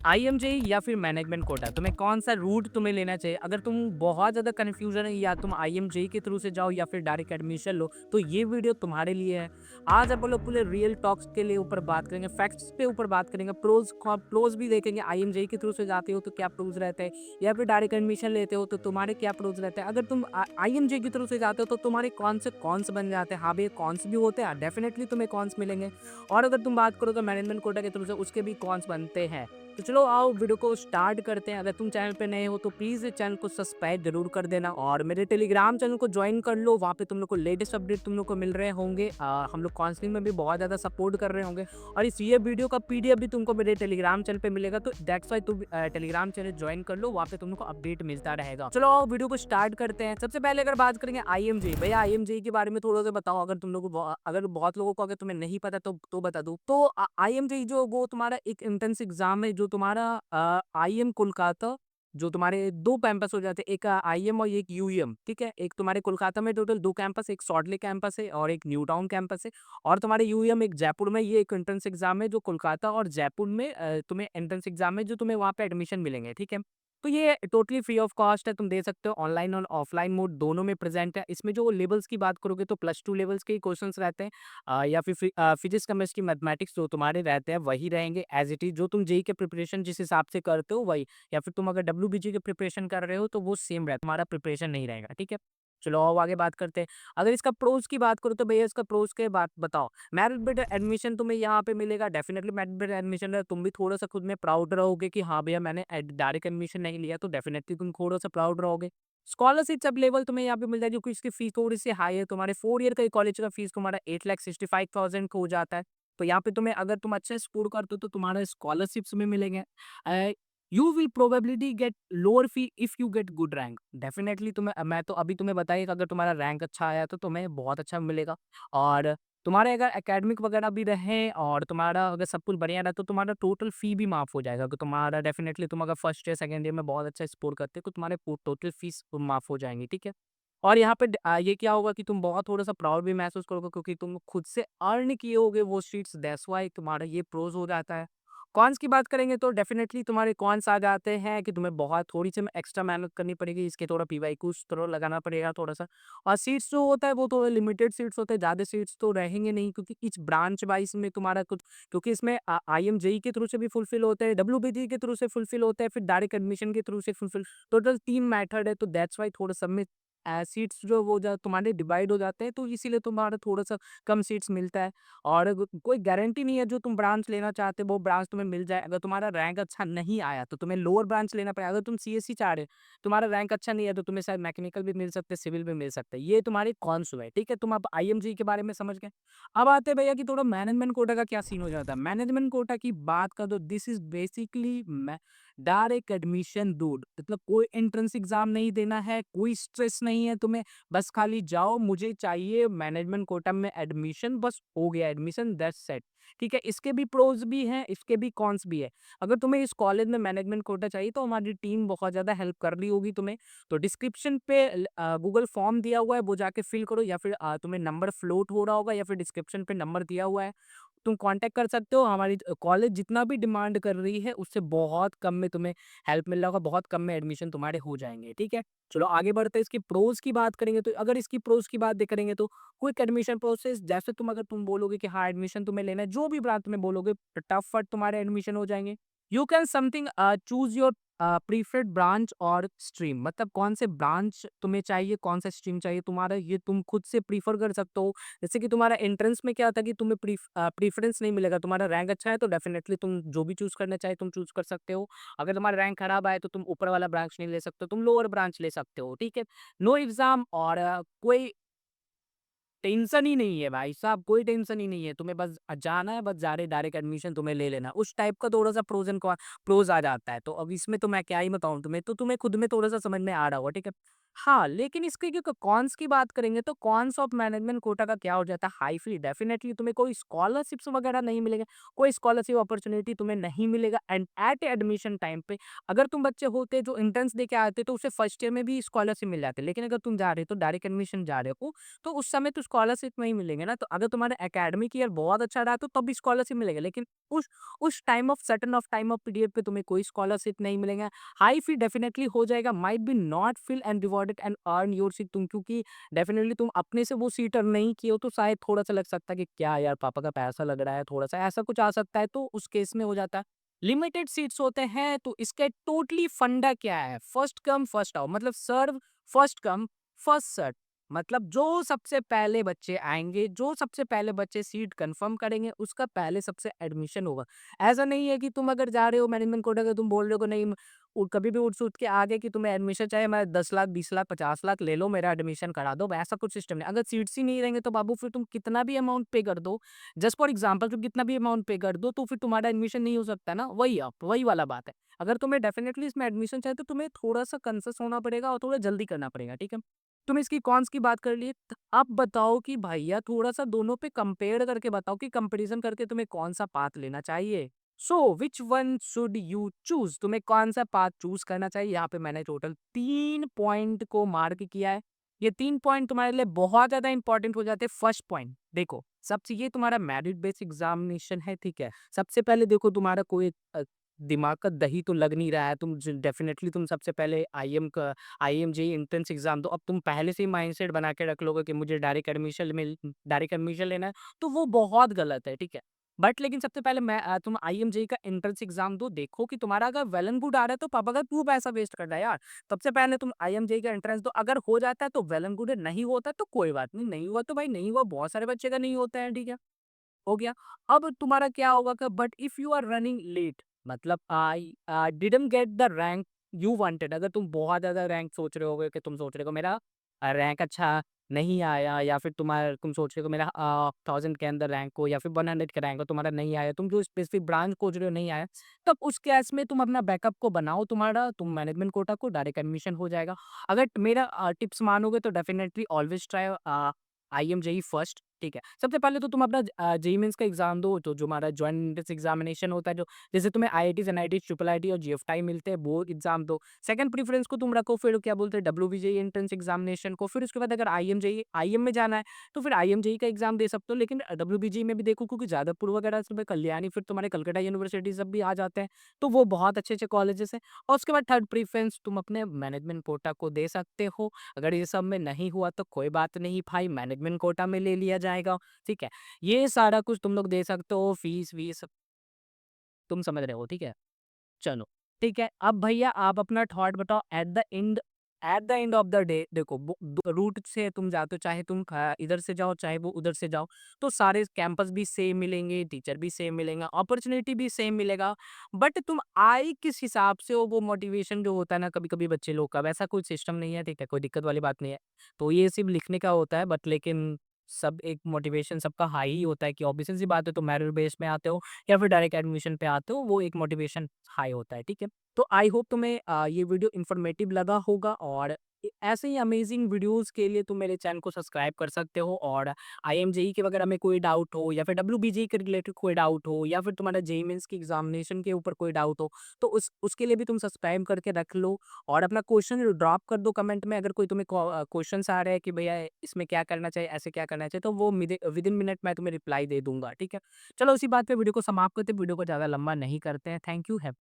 आईएमजेई या फिर management quota, तुम्हें कौन-सा रूट तुम्हें लेना चाहिए? अगर तुम बहुत ज़्यादा कन्फ्यूज़न है या तुम आईएमजेई के थ्रू से जाओ या फिर डायरेक्ट एडमिशन लो, तो ये वीडियो तुम्हारे लिए है। आज अपन लोग पूरे रियल टॉक्स के लिए ऊपर बात करेंगे, फैक्ट्स पे ऊपर बात करेंगे, प्रोज़ भी देखेंगे, आईएमजेई के थ्रू से जाते हो तो क्या प्रोज़ रहते हैं या फिर डायरेक्ट एडमिशन लेते हो तो तुम्हारे क्या प्रोज़ रहते हैं। अगर तुम आईएमजेई के थ्रू से जाते हो तो तुम्हारे कौन से कॉन्स बन जाते हैं। हाँ भैया, कॉन्स भी होते हैं, डेफिनिटली तुम्हें कॉन्स मिलेंगे। और अगर तुम बात करो तो मैनेजमेंट कोटा के थ्रू से उसके भी कॉन्स बनते हैं। तो चलो आओ वीडियो को स्टार्ट करते हैं। अगर तुम चैनल पे नए हो तो प्लीज़ इस चैनल को सब्सक्राइब जरूर कर देना और मेरे टेलीग्राम चैनल को ज्वाइन कर लो। वहाँ पे तुम लोग को लेटेस्ट अपडेट तुम लोग को मिल रहे होंगे। हम लोग काउंसलिंग में भी बहुत ज़्यादा सपोर्ट कर रहे होंगे और इस ये वीडियो का पीडीएफ भी तुमको मेरे टेलीग्राम चैनल पे मिलेगा। तो दैट्स वाई तुम टेलीग्राम चैनल ज्वाइन कर लो, वहाँ पे तुम लोग को अपडेट मिलता रहेगा। चलो आओ वीडियो को स्टार्ट करते हैं। सबसे पहले अगर बात करेंगे आईएमजेई, भैया आईएमजेई के बारे में थोड़ा सा बताओ। अगर तुम लोग को अगर बहुत लोगों को अगर तुम्हें नहीं पता तो बता दूं। तो आईएमजेई जो वो तुम्हारा एक एंट्रेंस एग्जाम है जो तुम्हारा आईएम कोलकाता, जो तुम्हारे 2 कैंपस हो जाते हैं, एक आईएम और एक यूईएम, ठीक है? एक तुम्हारे कोलकाता में टोटल 2 कैंपस, एक सॉल्ट लेक कैंपस है और एक न्यू टाउन कैंपस है और तुम्हारे यूईएम एक जयपुर में। ये एक एंट्रेंस एग्जाम है जो कोलकाता और जयपुर में तुम्हें एंट्रेंस एग्जाम है जो तुम्हें वहाँ पे एडमिशन मिलेंगे, ठीक है? तो ये टोटली फ्री ऑफ कॉस्ट है, तुम दे सकते हो। ऑनलाइन और ऑफलाइन मोड दोनों में प्रेजेंट है। इसमें जो लेवल्स की बात करोगे तो +2 लेवल्स के ही क्वेश्चंस रहते हैं या फिर फिजिक्स, केमिस्ट्री, मैथमेटिक्स जो तुम्हारे रहते हैं वही रहेंगे एज़ इट इज़। जो तुम जेईई के प्रिपरेशन जिस हिसाब से करते हो वही, या फिर तुम अगर डब्ल्यूबीजी की प्रिपरेशन कर रहे हो तो वो सेम रहता है, तुम्हारा प्रिपरेशन नहीं रहेगा, ठीक है? चलो अब आगे बात करते हैं। अगर इसका प्रोज़ की बात करूँ तो भैया इसका प्रोज़ के बात बताओ। मेरिट बेस्ड एडमिशन तुम्हें यहाँ पे मिलेगा, डेफिनिटली मेरिट बेस्ड एडमिशन है। तुम भी थोड़ा-सा खुद में प्राउड रहोगे कि हाँ भैया मैंने डायरेक्ट एडमिशन नहीं लिया, तो डेफिनिटली तुम थोड़ा-सा प्राउड रहोगे। स्कॉलरशिप्स अवेलेबल तुम्हें यहाँ पे मिल जाएगी क्योंकि इसकी फीस थोड़ी-सी हाई है। तुम्हारे 4 ईयर का कॉलेज का फीस तुम्हारा 8,65,000 का हो जाता है। तो यहाँ पे तुम्हें अगर तुम अच्छे स्कोर करते हो तो तुम्हारा स्कॉलरशिप्स भी मिलेंगे। You will probability get lower fee if you get good rank. Definitely तुम्हें मैं तो अभी तुम्हें बताइए कि अगर तुम्हारा रैंक अच्छा आया तो तुम्हें बहुत अच्छा मिलेगा। और तुम्हारे अगर एकेडमिक वगैरह भी रहे और तुम्हारा अगर सब कुछ बढ़िया रहा तो तुम्हारा टोटल फी भी माफ हो जाएगा। तो तुम्हारा डेफिनेटली तुम अगर फर्स्ट ईयर सेकंड ईयर में बहुत अच्छा स्कोर करते हो तो तुम्हारे टोटल फीस माफ हो जाएंगी, ठीक है? और यहाँ पे ये क्या होगा कि तुम बहुत थोड़ा सा प्राउड भी महसूस करोगे क्योंकि तुम खुद से अर्न किए होगे वो सीट्स, दैट्स व्हाई तुम्हारा ये प्रोज हो जाता है। कॉन्स की बात करेंगे तो डेफिनेटली तुम्हारे कॉन्स आ जाते हैं कि तुम्हें बहुत थोड़ी-सी एक्स्ट्रा मेहनत करनी पड़ेगी, इसके थोड़ा पीवाईक्यूज़ थोड़ा लगाना पड़ेगा थोड़ा-सा। और सीट्स जो होता है वो थोड़ा लिमिटेड सीट्स होते हैं, ज़्यादा सीट्स तो रहेंगे नहीं क्योंकि ईच ब्रांच वाइज़ में तुम्हारा कुछ, क्योंकि इसमें आईएमजेई के थ्रू से भी फुलफिल होते हैं, डब्ल्यूबीजी के थ्रू से फुलफिल होते हैं, फिर डायरेक्ट एडमिशन के थ्रू से फुलफिल, टोटल 3 मेथड है। तो दैट्स व्हाई थोड़ा सब में सीट्स जो वो तुम्हारे डिवाइड हो जाते हैं, तो इसीलिए तुम्हारा थोड़ा-सा कम सीट्स मिलता है। और कोई गारंटी नहीं है जो तुम ब्रांच लेना चाहते हो वो ब्रांच तुम्हें मिल जाए। अगर तुम्हारा रैंक अच्छा नहीं आया तो तुम्हें लोअर ब्रांच लेना पड़ेगा। अगर तुम सीएसई चाह रहे हो, तुम्हारा रैंक अच्छा नहीं है तो तुम्हें शायद मैकेनिकल भी मिल सकते हैं, सिविल भी मिल सकते हैं। ये तुम्हारी कॉन्स हुए, ठीक है? तुम अब आईएमजी के बारे में समझ गए। अब आते हैं भैया कि थोड़ा मैनेजमेंट कोटा का क्या सीन हो जाता है। मैनेजमेंट कोटा की बात कर दो, this is basically my direct admission route, मतलब कोई एंट्रेंस एग्ज़ाम नहीं देना है, कोई स्ट्रेस नहीं है तुम्हें, बस खाली जाओ, मुझे चाहिए मैनेजमेंट कोटा में एडमिशन, बस हो गया एडमिशन, दैट्स सेट, ठीक है? इसके भी प्रोज भी हैं, इसके भी कॉन्स भी है। अगर तुम्हें इस कॉलेज में मैनेजमेंट कोटा चाहिए तो हमारी टीम बहुत ज़्यादा हेल्प कर रही होगी तुम्हें। तो डिस्क्रिप्शन पे गूगल फॉर्म दिया हुआ है, वो जाके फिल करो, या फिर तुम्हें नंबर फ्लोट हो रहा होगा या फिर डिस्क्रिप्शन पे नंबर दिया हुआ है, तुम कांटेक्ट कर सकते हो। हमारी कॉलेज जितना भी डिमांड कर रही है उससे बहुत कम में तुम्हें हेल्प मिल रहा होगा, बहुत कम में एडमिशन तुम्हारे हो जाएँगे, ठीक है? चलो आगे बढ़ते हैं, इसकी प्रोज़ की बात करेंगे तो अगर इसकी प्रोज़ की बात करेंगे तो क्विक एडमिशन प्रोसेस, जैसे तुम बोलोगे कि हाँ, एडमिशन तुम्हें लेना है, जो भी ब्रांच में बोलोगे फटाफट तुम्हारे एडमिशन हो जाएँगे। You can something choose your preferred branch और स्ट्रीम, मतलब कौन से ब्रांच तुम्हें चाहिए, कौन सा स्ट्रीम चाहिए तुम्हारा, ये तुम खुद से प्रेफ़र कर सकते हो। जैसे कि तुम्हारा एंट्रेंस में क्या था कि तुम्हें प्रेफ़रेंस नहीं मिलेगा, तुम्हारा रैंक अच्छा है तो डेफ़िनेटली तुम जो भी चूज़ करना चाहे तुम चूज़ कर सकते हो। अगर तुम्हारा रैंक खराब आए तो तुम ऊपर वाला ब्रांच नहीं ले सकते, तुम लोअर ब्रांच ले सकते हो, ठीक है? नो एग्ज़ाम और कोई टेंशन ही नहीं है भाई साहब, कोई टेंशन ही नहीं है। तुम्हें बस जाना है, बस जा रहे डायरेक्ट एडमिशन तुम्हें ले लेना है। उस टाइप का थोड़ा-सा प्रोज़ आ जाता है। तो अब इसमें तो मैं क्या ही बताऊँ तुम्हें, तो तुम्हें खुद में थोड़ा-सा समझ में आ रहा होगा, ठीक है? हाँ, लेकिन इसके क्योंकि कॉन्स की बात करेंगे तो कॉन्स ऑफ मैनेजमेंट कोटा का क्या हो जाता है, हाई फी डेफिनिटली तुम्हें कोई स्कॉलरशिप्स वगैरह नहीं मिलेगा, कोई स्कॉलरशिप अपॉर्चुनिटी तुम्हें नहीं मिलेगा एंड एट एडमिशन टाइम पे अगर तुम बच्चे होते जो एंट्रेंस दे के आते तो उसे फर्स्ट ईयर में भी स्कॉलरशिप मिल जाती है। लेकिन अगर तुम जा रहे हो तो डायरेक्ट एडमिशन जा रहे हो तो उस समय तो स्कॉलरशिप नहीं मिलेंगे ना। तो अगर तुम्हारा एकेडमिक ईयर बहुत अच्छा रहा तो तब भी स्कॉलरशिप मिलेगा। लेकिन उस टाइम ऑफ पीरियड पे तुम्हें कोई स्कॉलरशिप नहीं मिलेगा। हाई फी डेफिनेटली हो जाएगा, might be not feel and rewarded and earn your seat तुम, क्योंकि डेफिनेटली तुम अपने से वो सीट अर्न नहीं किए हो तो शायद थोड़ा सा लग सकता है कि क्या यार पापा का पैसा लग रहा है, थोड़ा सा ऐसा कुछ आ सकता है। तो उस केस में हो जाता है लिमिटेड सीट्स होते हैं। तो इसका टोटली फंडा क्या है, फर्स्ट कम फर्स्ट आओ, मतलब serve first come first serve. मतलब जो सबसे पहले बच्चे आएंगे, जो सबसे पहले बच्चे सीट कंफर्म करेंगे उसका पहले सबसे एडमिशन होगा। ऐसा नहीं है कि तुम अगर जा रहे हो मैनेजमेंट कोटा का, तुम बोल रहे हो कि नहीं कभी भी उठ-सूट के आ गए कि तुम्हें एडमिशन चाहिए, मैं 10 लाख, 20 लाख, 50 लाख ले लो, मेरा एडमिशन करा दो, वैसा कुछ सिस्टम नहीं। अगर सीट्स ही नहीं रहेंगे तो बाबू फिर तुम कितना भी अमाउंट पे कर दो, जस्ट फॉर एग्जांपल तुम कितना भी अमाउंट पे कर दो, तो फिर तुम्हारा एडमिशन नहीं हो सकता ना, वही वाला बात है। अगर तुम्हें डेफिनिटली इसमें एडमिशन चाहिए तो तुम्हें थोड़ा-सा कंसेस होना पड़ेगा और थोड़ा जल्दी करना पड़ेगा, ठीक है? तुम इसकी कॉन्स की बात कर लिए, अब बताओ कि भैया थोड़ा-सा दोनों पे कंपेयर करके बताओ कि कंपैरिज़न करके तुम्हें कौन-सा पाथ लेना चाहिए? So which one should you choose? तुम्हें कौन-सा पाथ चूज़ करना चाहिए? यहाँ पे मैंने टोटल 3 पॉइंट को मार्क किया है। ये 3 पॉइंट तुम्हारे लिए बहुत ज़्यादा इंपॉर्टेंट हो जाते हैं। फर्स्ट पॉइंट देखो, सबसे ये तुम्हारा मेरिट बेस्ड एग्ज़ामिनेशन है, ठीक है? सबसे पहले देखो तुम्हारा कोई दिमाग का दही तो लग नहीं रहा है। तुम ज डेफिनिटली तुम सबसे पहले आईएम जेईई एंट्रेंस एग्ज़ाम दो। अब तुम पहले से ही माइंडसेट बना के रख लोगे कि मुझे डायरेक्ट एडमिशन लेना है, तो वो बहुत गलत है, ठीक है? बट लेकिन सबसे पहले तुम आईएम जेईई का एंट्रेंस एग्ज़ाम दो, देखो कि तुम्हारा अगर वेल एंड गुड आ रहा है तो पापा का क्यों पैसा वेस्ट करना है यार? सबसे पहले तुम आईएम जेईई का एंट्रेंस दो, अगर हो जाता है तो वेल एंड गुड है, नहीं होता है तो कोई बात नहीं, नहीं हुआ तो भाई नहीं हुआ, बहुत सारे बच्चे का नहीं होता है, ठीक है? हो गया। अब तुम्हारा क्या होगा कि but if you are running late, मतलब I didn't get the rank you wanted, अगर तुम बहुत ज़्यादा रैंक सोच रहे होगे कि तुम सोच रहे हो मेरा रैंक अच्छा नहीं आया, या फिर तुम सोच रहे हो मेरा 1000 के अंदर रैंक हो या फिर 100 का रैंक हो, तुम्हारा नहीं आया, तुम जो स्पेसिफिक ब्रांच खोज रहे हो नहीं आया, तब उस केस में तुम अपना बैकअप को बनाओ, तुम्हारा तुम मैनेजमेंट कोटा को डायरेक्ट एडमिशन हो जाएगा। अगर मेरा टिप्स मानोगे तो definitely always try I'm JEE first, ठीक है। सबसे पहले तो तुम अपना जेईई मेंस का एग्जाम दो, तो जो हमारा जॉइंट एंट्रेंस एग्जामिनेशन होता है, जो जैसे तुम्हें आईआईटीज, एनआईटीज, ट्रिपल आईटी और जीएफटाई मिलते हैं, वो एग्जाम दो। सेकंड प्रेफरेंस को तुम रखो, फिर क्या बोलते हैं डब्ल्यूबीजेई एंट्रेंस एग्जामिनेशन को। फिर उसके बाद अगर आईएम में जाना है तो फिर आईएम जेईई का एग्जाम दे सकते हो, लेकिन डब्ल्यूबीजेई में भी देखो, क्योंकि जादवपुर वगैरह से कल्याणी, फिर तुम्हारे कलकत्ता यूनिवर्सिटी सब भी आ जाते हैं, तो वो बहुत अच्छे अच्छे कॉलेजेस हैं। और उसके बाद थर्ड प्रेफरेंस तुम अपने मैनेजमेंट कोटा को दे सकते हो। अगर ये सब में नहीं हुआ तो कोई बात नहीं भाई, मैनेजमेंट कोटा में ले लिया जाएगा, ठीक है। ये सारा कुछ तुम लोग दे सकते हो, फीस-वीस तुम समझ रहे हो, ठीक है? चलो, ठीक है। अब भैया आप अपना थॉट बताओ at the end of the day देखो वो दो रूट से तुम जाते हो, चाहे तुम इधर से जाओ, चाहे वो उधर से जाओ, तो सारे कैंपस भी सेम मिलेंगे, टीचर भी सेम मिलेंगे, अपॉर्च्युनिटी भी सेम मिलेगा। बट तुम आए किस हिसाब से हो, वो मोटिवेशन जो होता है ना कभी-कभी बच्चे लोग का, वैसा कोई सिस्टम नहीं है, ठीक है? कोई दिक्कत वाली बात नहीं है। तो ये सिर्फ़ लिखने का होता है, बट लेकिन सब एक मोटिवेशन सबका हाई ही होता है कि ऑब्वियस सी बात है, तुम मेरिट बेस में आते हो या फिर डायरेक्ट एडमिशन पे आते हो, वो एक मोटिवेशन हाई होता है, ठीक है? तो आई होप तुम्हें ये वीडियो इन्फॉर्मेटिव लगा होगा, और ऐसे ही अमेजिंग वीडियोस के लिए तुम मेरे चैनल को सब्सक्राइब कर सकते हो। और आईएमजेई के वगैरह में कोई डाउट हो, या फिर डब्ल्यूबीजेई के रिलेटेड कोई डाउट हो, या फिर तुम्हारा जेईई मेंस की एग्जामिनेशन के ऊपर कोई डाउट हो, तो उसके लिए भी तुम सब्सक्राइब करके रख लो। और अपना क्वेश्चन ड्रॉप कर दो कमेंट में, अगर कोई तुम्हें क्वेश्चंस आ रहे हैं कि भैया इसमें क्या करना चाहिए, ऐसे क्या करना चाहिए, तो वो विद इन मिनट मैं तुम्हें रिप्लाई दे दूंगा, ठीक है? चलो उसी बात पे वीडियो को समाप्त करते हैं, वीडियो को ज़्यादा लंबा नहीं करते हैं। Thank you.